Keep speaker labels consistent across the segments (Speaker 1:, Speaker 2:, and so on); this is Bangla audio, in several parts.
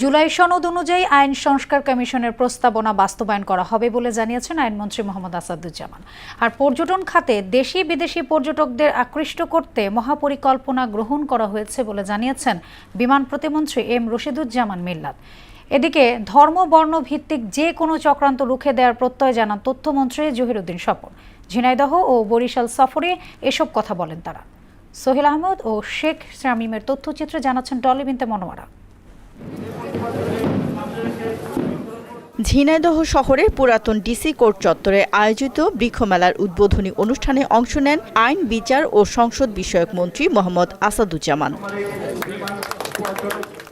Speaker 1: জুলাই সনদ অনুযায়ী আইন সংস্কার কমিশনের প্রস্তাবনা বাস্তবায়ন করা হবে বলে জানিয়েছেন আইনমন্ত্রী মোহাম্মদ আসাদুজ্জামান। আর পর্যটন খাতে দেশি বিদেশি পর্যটকদের আকৃষ্ট করতে মহাপরিকল্পনা গ্রহণ করা হয়েছে বলে জানিয়েছেন বিমান প্রতিমন্ত্রী এম রশিদুজ্জামান মিল্লাত। এদিকে ধর্ম বর্ণ ভিত্তিক যে কোনো চক্রান্ত রুখে দেওয়ার প্রত্যয় জানান তথ্যমন্ত্রী জহিরুদ্দিন স্বপন। ঝিনাইদহ ও বরিশাল সফরে এসব কথা বলেন তারা। সোহেল আহমদ ও শেখ শামীমের তথ্যচিত্রে জানাচ্ছেন ডলি বিনতে মনোয়ারা।
Speaker 2: ঝিনাইদহ শহরের পুরাতন ডিসি কোর্ট চত্বরে আয়োজিত বৃক্ষমেলার উদ্বোধনী অনুষ্ঠানে অংশ নেন আইন, বিচার ও সংসদ বিষয়ক মন্ত্রী মোহাম্মদ আসাদুজ্জামান।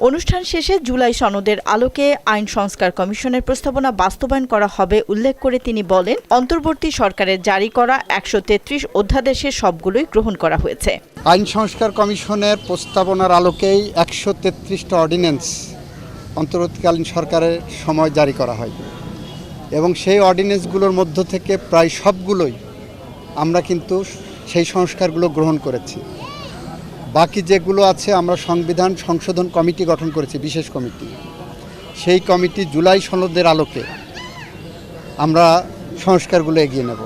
Speaker 2: অনুষ্ঠান শেষে জুলাই সনদের আলোকে আইন সংস্কার কমিশনের প্রস্তাবনা বাস্তবায়ন করা হবে উল্লেখ করে তিনি বলেন, অন্তর্বর্তী সরকারের জারি করা ১৩৩ অধ্যাদেশের সবগুলোই গ্রহণ করা হয়েছে।
Speaker 3: আইন সংস্কার কমিশনের প্রস্তাবনার আলোকেই ১৩৩টা অর্ডিন্যান্স অন্তর্বর্তীকালীন সরকারের সময় জারি করা হয় এবং সেই অর্ডিন্যান্সগুলোর মধ্য থেকে প্রায় সবগুলোই আমরা কিন্তু সেই সংস্কারগুলো গ্রহণ করেছি। বাকি যেগুলো আছে আমরা সংবিধান সংশোধন কমিটি গঠন করেছি, বিশেষ কমিটি। সেই কমিটি জুলাই সনদের আলোকে আমরা সংস্কারগুলো এগিয়ে নেব।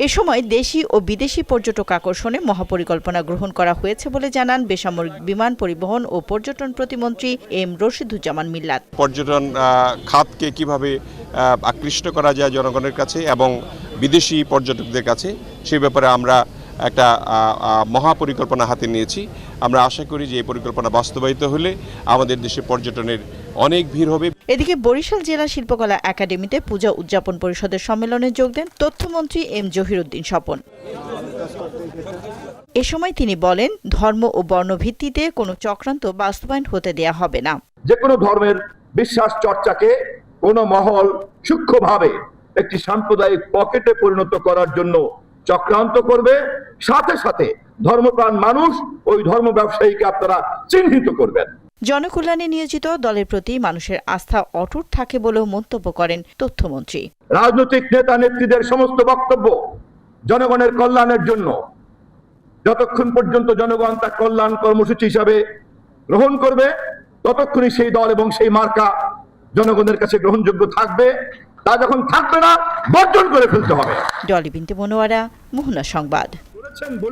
Speaker 2: এ সময় দেশি ও বিদেশি পর্যটক আকর্ষণে মহাপরিকল্পনা গ্রহণ করা হয়েছে বলে জানান বেসামরিক বিমান পরিবহন ও পর্যটন প্রতিমন্ত্রী এম রশিদুজ্জামান মিল্লাত।
Speaker 4: পর্যটন খাতকে কিভাবে আকৃষ্ট করা যায় জনগণের কাছে এবং বিদেশি পর্যটকদের কাছে, সেই ব্যাপারে আমরা একটা মহাপরিকল্পনা হাতে নিয়েছি। আমরা আশা করি যে এই পরিকল্পনা বাস্তবায়িত হলে আমাদের দেশে পর্যটনের অনেক ভিড় হবে।
Speaker 2: এদিকে বরিশাল জেলা শিল্পকলা একাডেমিতে পূজা উদযাপন পরিষদের সম্মেলনে যোগ দেন তথ্যমন্ত্রী এম জহিরুদ্দিন স্বপন। এ সময় তিনি বলেন, ধর্ম ও বর্ণ ভিত্তিতে কোনো চক্রান্ত বাস্তবায়ন হতে দেয়া হবে না।
Speaker 5: যে কোনো ধর্মের বিশ্বাস চর্চাকে কোনো মহল সূক্ষ্মভাবে একটি সাম্প্রদায়িক পকেটে পরিণত করার জন্য চক্রান্ত করবে। সাথে সাথে ধর্মপ্রাণ মানুষ ওই ধর্ম ব্যবসায়ীকে আপনারা চিহ্নিত করবেন।
Speaker 2: জনকল্যাণে নিয়োজিত দলের প্রতি মানুষের আস্থা অটুট থাকে বলেও মন্তব্য করেন তথ্যমন্ত্রী।
Speaker 5: রাজনৈতিক নেতা নেত্রীদের সমস্ত বক্তব্য জনগণের কল্যাণের জন্য, যতক্ষণ পর্যন্ত জনগণ তা কল্যাণ কর্মসূচি হিসাবে গ্রহণ করবে ততক্ষণই সেই দল এবং সেই মার্কা জনগণের কাছে গ্রহণযোগ্য থাকবে। তা যখন থাকবে না, বর্জন করে ফেলতে হবে।
Speaker 2: ডলি বিনতে মনোয়ারা, মোহনা সংবাদ।